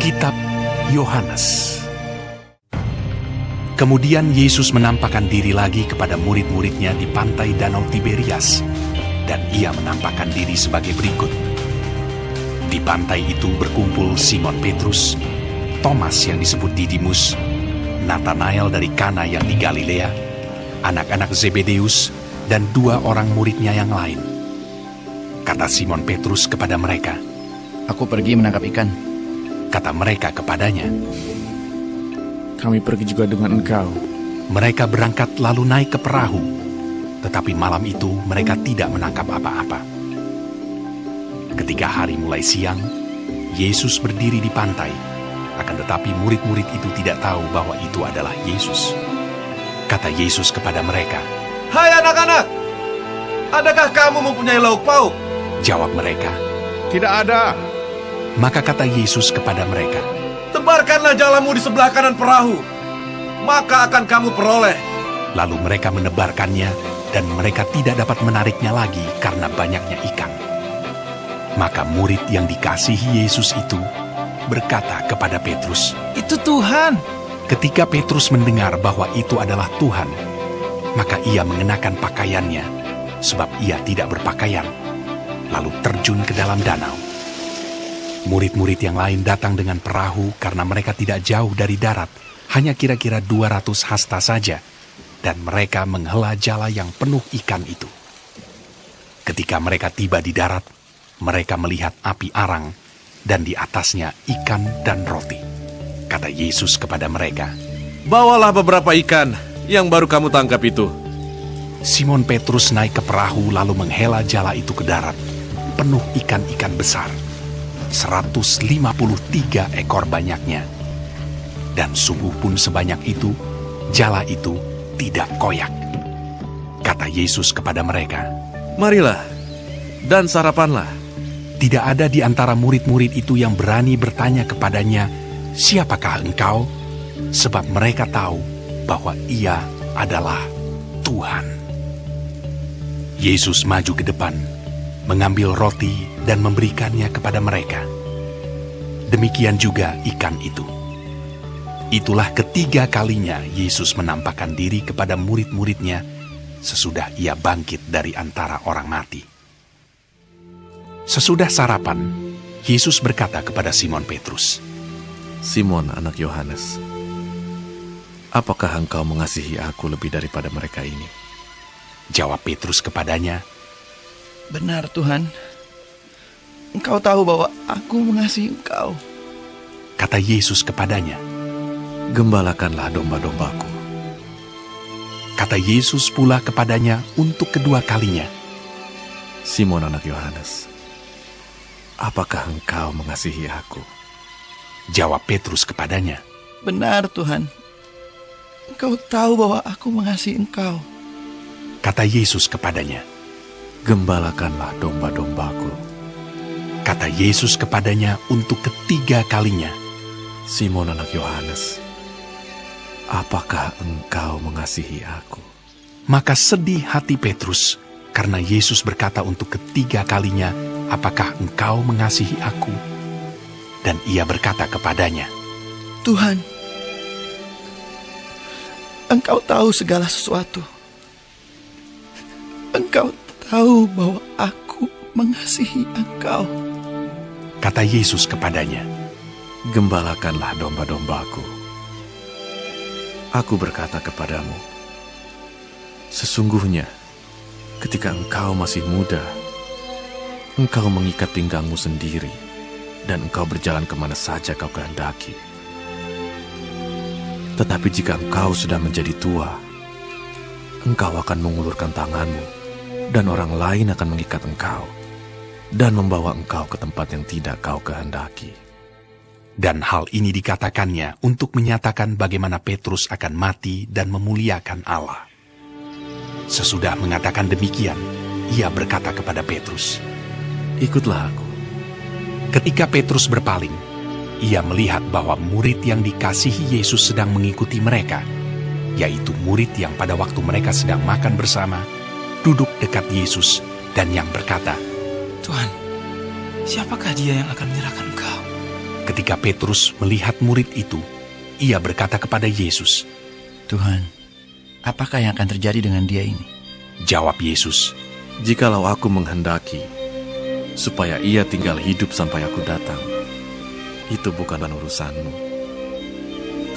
Kitab Yohanes. Kemudian Yesus menampakkan diri lagi kepada murid-muridnya di pantai Danau Tiberias, dan ia menampakkan diri sebagai berikut. Di pantai itu berkumpul Simon Petrus, Thomas yang disebut Didimus, Natanael dari Kana yang di Galilea, anak-anak Zebedeus, dan 2 orang muridnya yang lain. Kata Simon Petrus kepada mereka, "Aku pergi menangkap ikan." Kata mereka kepadanya, "Kami pergi juga dengan engkau." mereka berangkat lalu naik ke perahu, tetapi malam itu mereka tidak menangkap apa-apa. Ketika hari mulai siang, Yesus berdiri di pantai, akan tetapi murid-murid itu tidak tahu bahwa itu adalah Yesus. Kata Yesus kepada mereka, "Hai anak-anak, adakah kamu mempunyai lauk pauk?" Jawab mereka. "Tidak ada." Maka kata Yesus kepada mereka, "Tebarkanlah jalamu di sebelah kanan perahu, maka akan kamu peroleh." Lalu mereka menebarkannya, dan mereka tidak dapat menariknya lagi karena banyaknya ikan. Maka murid yang dikasihi Yesus itu berkata kepada Petrus, "Itu Tuhan." ketika Petrus mendengar bahwa itu adalah Tuhan, maka ia mengenakan pakaiannya, sebab ia tidak berpakaian, lalu terjun ke dalam danau. Murid-murid yang lain datang dengan perahu karena mereka tidak jauh dari darat, hanya kira-kira 200 hasta saja, dan mereka menghela jala yang penuh ikan itu. Ketika mereka tiba di darat, mereka melihat api arang, dan di atasnya ikan dan roti. Kata Yesus kepada mereka, "Bawalah beberapa ikan yang baru kamu tangkap itu." Simon Petrus naik ke perahu lalu menghela jala itu ke darat, penuh ikan-ikan besar, 153 ekor banyaknya. Dan sungguh pun sebanyak itu, jala itu tidak koyak. Kata Yesus kepada mereka, "Marilah, dan sarapanlah." tidak ada di antara murid-murid itu yang berani bertanya kepadanya, "Siapakah engkau?" Sebab mereka tahu bahwa ia adalah Tuhan. Yesus maju ke depan, mengambil roti dan memberikannya kepada mereka. Demikian juga ikan itu. Itulah ketiga kalinya Yesus menampakkan diri kepada murid-muridnya sesudah ia bangkit dari antara orang mati. Sesudah sarapan, Yesus berkata kepada Simon Petrus, "Simon, anak Yohanes, apakah engkau mengasihi aku lebih daripada mereka ini?" Jawab Petrus kepadanya, "Benar Tuhan, Engkau tahu bahwa aku mengasihi Engkau." Kata Yesus kepadanya, "Gembalakanlah domba-dombaku." Kata Yesus pula kepadanya untuk kedua kalinya, "Simon, anak Yohanes, apakah engkau mengasihi aku?" Jawab Petrus kepadanya, "Benar Tuhan, Engkau tahu bahwa aku mengasihi Engkau." Kata Yesus kepadanya, "Gembalakanlah domba-dombaku." Kata Yesus kepadanya untuk ketiga kalinya, "Simon, anak Yohanes, apakah engkau mengasihi aku?" Maka sedih hati Petrus karena Yesus berkata untuk ketiga kalinya, "Apakah engkau mengasihi aku?" Dan ia berkata kepadanya, "Tuhan, Engkau tahu segala sesuatu. Engkau tahu bahwa aku mengasihi Engkau." Kata Yesus kepadanya, "Gembalakanlah domba-dombaku. Aku berkata kepadamu, sesungguhnya ketika engkau masih muda, engkau mengikat pinggangmu sendiri, dan engkau berjalan kemana saja kau kehendaki. Tetapi jika engkau sudah menjadi tua, engkau akan mengulurkan tanganmu, dan orang lain akan mengikat engkau, dan membawa engkau ke tempat yang tidak kau kehendaki." Dan hal ini dikatakannya untuk menyatakan bagaimana Petrus akan mati dan memuliakan Allah. Sesudah mengatakan demikian, ia berkata kepada Petrus, "Ikutlah aku." Ketika Petrus berpaling, ia melihat bahwa murid yang dikasihi Yesus sedang mengikuti mereka, yaitu murid yang pada waktu mereka sedang makan bersama, duduk dekat Yesus dan yang berkata, "Tuhan, siapakah dia yang akan menyerahkan Engkau?" Ketika Petrus melihat murid itu, ia berkata kepada Yesus, Tuhan, apakah yang akan terjadi dengan dia ini? Jawab Yesus, Jikalau aku menghendaki supaya ia tinggal hidup sampai aku datang, itu bukan urusanmu.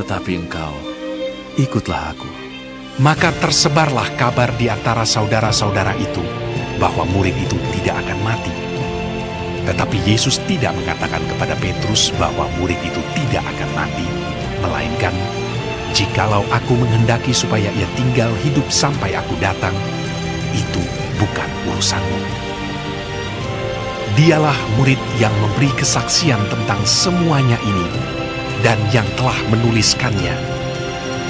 Tetapi engkau, ikutlah aku. Maka tersebarlah kabar di antara saudara-saudara itu bahwa murid itu tidak akan mati. Tetapi Yesus tidak mengatakan kepada Petrus bahwa murid itu tidak akan mati, melainkan, jikalau aku menghendaki supaya ia tinggal hidup sampai aku datang, itu bukan urusanmu. Dialah murid yang memberi kesaksian tentang semuanya ini dan yang telah menuliskannya.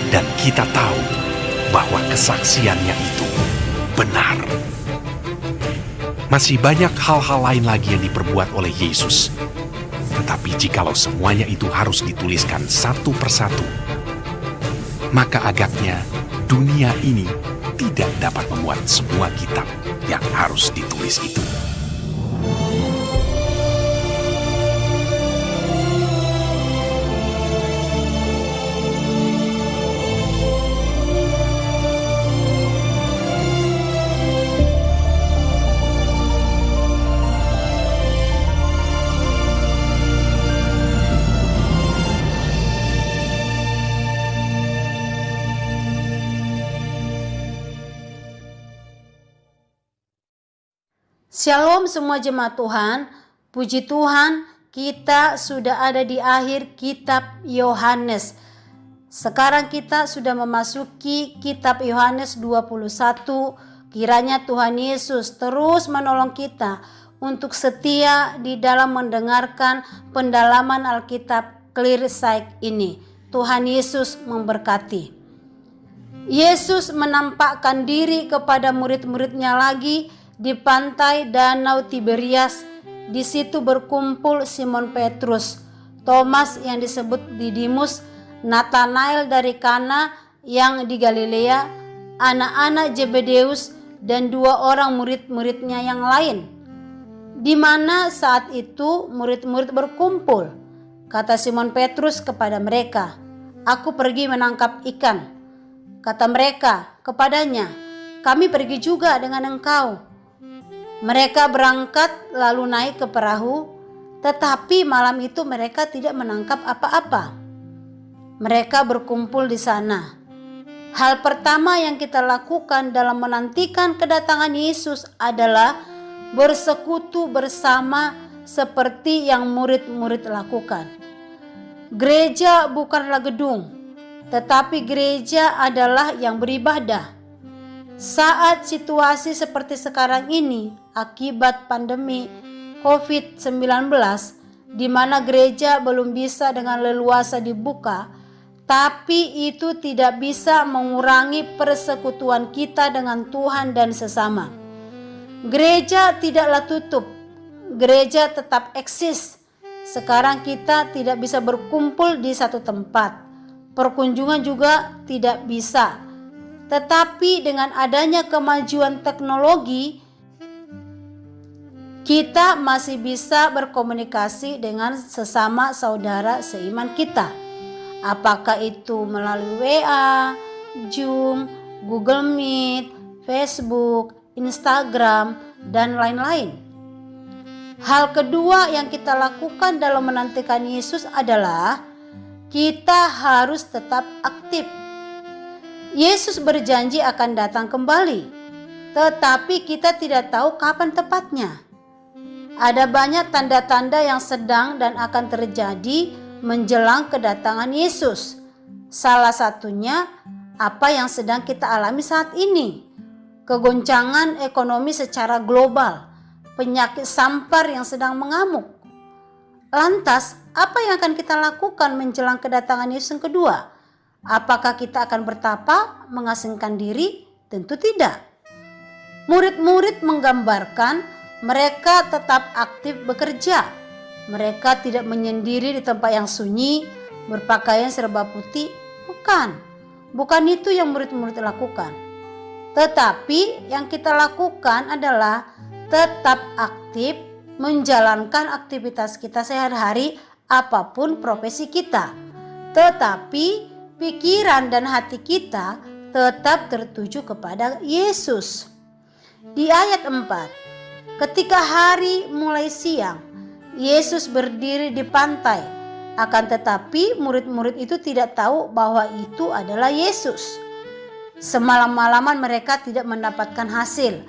Dan kita tahu bahwa kesaksiannya itu benar. Masih banyak hal-hal lain lagi yang diperbuat oleh Yesus. Tetapi jikalau semuanya itu harus dituliskan satu persatu, maka agaknya dunia ini tidak dapat memuat semua kitab yang harus ditulis itu. Shalom semua jemaat Tuhan, puji Tuhan kita sudah ada di akhir kitab Yohanes. Sekarang kita sudah memasuki kitab Yohanes 21. Kiranya Tuhan Yesus terus menolong kita untuk setia di dalam mendengarkan pendalaman Alkitab Clear Sight ini. Tuhan Yesus memberkati. Yesus menampakkan diri kepada murid-muridnya lagi di pantai Danau Tiberias. Di situ berkumpul Simon Petrus, Thomas yang disebut Didimus, Nathanael dari Kana yang di Galilea, anak-anak Zebedeus, dan 2 orang murid-muridnya yang lain. Di mana saat itu murid-murid berkumpul, kata Simon Petrus kepada mereka, "Aku pergi menangkap ikan." Kata mereka kepadanya, "Kami pergi juga dengan engkau." Mereka berangkat lalu naik ke perahu, tetapi malam itu mereka tidak menangkap apa-apa. Mereka berkumpul di sana. Hal pertama yang kita lakukan dalam menantikan kedatangan Yesus adalah bersekutu bersama seperti yang murid-murid lakukan. Gereja bukanlah gedung, tetapi gereja adalah yang beribadah. Saat situasi seperti sekarang ini, akibat pandemi COVID-19, di mana gereja belum bisa dengan leluasa dibuka, tapi itu tidak bisa mengurangi persekutuan kita dengan Tuhan dan sesama. Gereja tidaklah tutup, gereja tetap eksis. Sekarang kita tidak bisa berkumpul di satu tempat, perkunjungan juga tidak bisa. Tetapi dengan adanya kemajuan teknologi, kita masih bisa berkomunikasi dengan sesama saudara seiman kita. Apakah itu melalui WA, Zoom, Google Meet, Facebook, Instagram, dan lain-lain. Hal kedua yang kita lakukan dalam menantikan Yesus adalah kita harus tetap aktif. Yesus berjanji akan datang kembali, tetapi kita tidak tahu kapan tepatnya. Ada banyak tanda-tanda yang sedang dan akan terjadi menjelang kedatangan Yesus. Salah satunya apa yang sedang kita alami saat ini. Kegoncangan ekonomi secara global, penyakit sampar yang sedang mengamuk. Lantas, apa yang akan kita lakukan menjelang kedatangan Yesus yang kedua? Apakah kita akan bertapa, mengasingkan diri? Tentu tidak. Murid-murid menggambarkan mereka tetap aktif bekerja. Mereka tidak menyendiri di tempat yang sunyi, berpakaian serba putih. Bukan itu yang murid-murid lakukan. Tetapi yang kita lakukan adalah tetap aktif menjalankan aktivitas kita sehari-hari apapun profesi kita, tetapi pikiran dan hati kita tetap tertuju kepada Yesus. Di ayat 4, ketika hari mulai siang, Yesus berdiri di pantai, akan tetapi murid-murid itu tidak tahu bahwa itu adalah Yesus. Semalam-malaman mereka tidak mendapatkan hasil,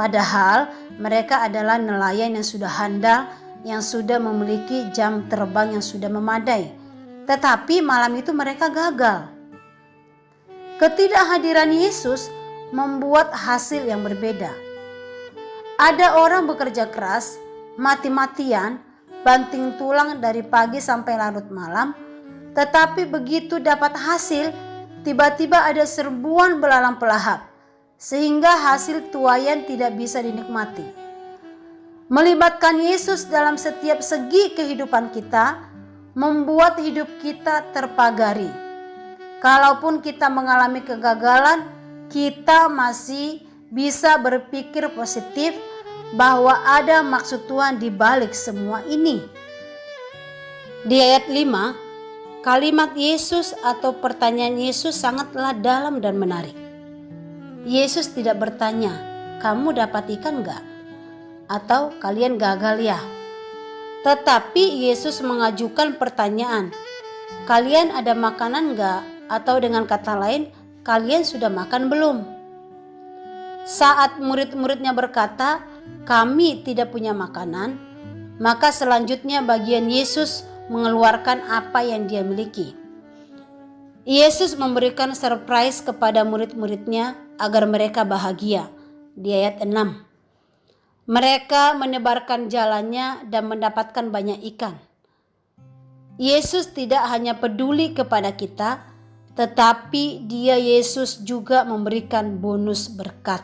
padahal mereka adalah nelayan yang sudah handal, yang sudah memiliki jam terbang yang sudah memadai. Tetapi malam itu mereka gagal. Ketidakhadiran Yesus membuat hasil yang berbeda. Ada orang bekerja keras, mati-matian, banting tulang dari pagi sampai larut malam, tetapi begitu dapat hasil, tiba-tiba ada serbuan belalang pelahap, sehingga hasil tuaian tidak bisa dinikmati. Melibatkan Yesus dalam setiap segi kehidupan kita membuat hidup kita terpagari. Kalaupun kita mengalami kegagalan, kita masih bisa berpikir positif bahwa ada maksud Tuhan di balik semua ini. Di ayat 5, kalimat Yesus atau pertanyaan Yesus sangatlah dalam dan menarik. Yesus tidak bertanya, "Kamu dapat ikan enggak?" atau "Kalian gagal ya?" Tetapi Yesus mengajukan pertanyaan, "Kalian ada makanan enggak?" atau dengan kata lain, "Kalian sudah makan belum?" Saat murid-muridnya berkata, "Kami tidak punya makanan," maka selanjutnya bagian Yesus mengeluarkan apa yang dia miliki. Yesus memberikan surprise kepada murid-muridnya agar mereka bahagia. Di ayat 6, mereka menebarkan jalannya dan mendapatkan banyak ikan. Yesus tidak hanya peduli kepada kita, tetapi Yesus juga memberikan bonus berkat.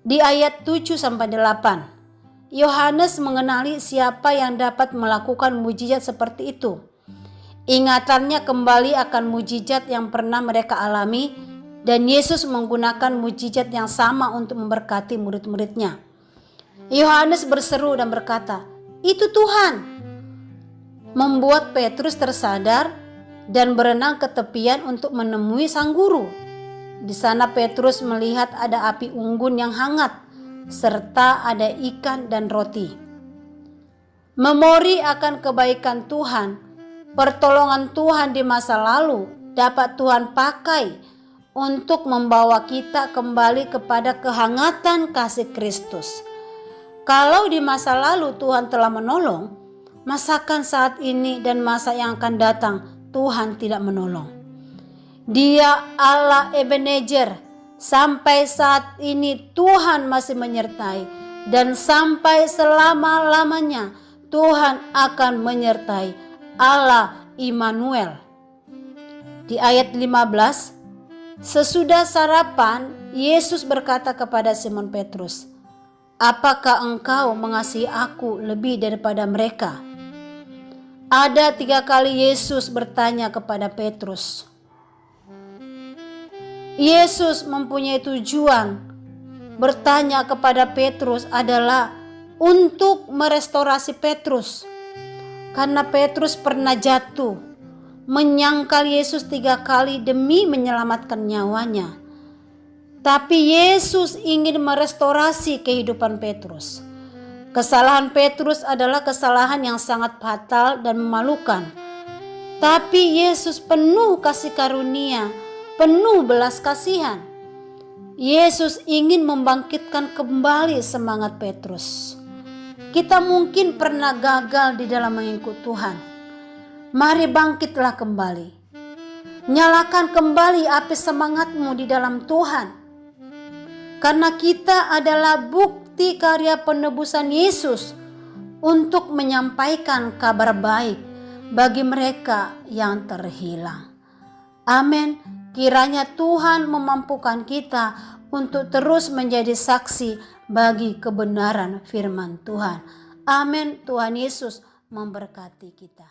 Di ayat 7-8, Yohanes mengenali siapa yang dapat melakukan mujizat seperti itu. Ingatannya kembali akan mujizat yang pernah mereka alami, dan Yesus menggunakan mujizat yang sama untuk memberkati murid-muridnya. Yohanes berseru dan berkata, "Itu Tuhan!" Membuat Petrus tersadar dan berenang ke tepian untuk menemui sang guru. Di sana Petrus melihat ada api unggun yang hangat, serta ada ikan dan roti. Memori akan kebaikan Tuhan, pertolongan Tuhan di masa lalu dapat Tuhan pakai untuk membawa kita kembali kepada kehangatan kasih Kristus. Kalau di masa lalu Tuhan telah menolong, masakan saat ini dan masa yang akan datang Tuhan tidak menolong. Dia Allah Ebenezer. Sampai saat ini Tuhan masih menyertai, dan sampai selama-lamanya Tuhan akan menyertai. Allah Immanuel. Di ayat 15, sesudah sarapan Yesus berkata kepada Simon Petrus, "Apakah engkau mengasihi aku lebih daripada mereka?" Ada 3 kali Yesus bertanya kepada Petrus. Yesus mempunyai tujuan bertanya kepada Petrus adalah untuk merestorasi Petrus. Karena Petrus pernah jatuh, menyangkal Yesus 3 kali demi menyelamatkan nyawanya. Tapi Yesus ingin merestorasi kehidupan Petrus. Kesalahan Petrus adalah kesalahan yang sangat fatal dan memalukan. Tapi Yesus penuh kasih karunia, penuh belas kasihan. Yesus ingin membangkitkan kembali semangat Petrus. Kita mungkin pernah gagal di dalam mengikut Tuhan. Mari bangkitlah kembali. Nyalakan kembali api semangatmu di dalam Tuhan. Karena kita adalah bukti karya penebusan Yesus untuk menyampaikan kabar baik bagi mereka yang terhilang. Amin. Kiranya Tuhan memampukan kita untuk terus menjadi saksi bagi kebenaran firman Tuhan. Amin. Tuhan Yesus memberkati kita.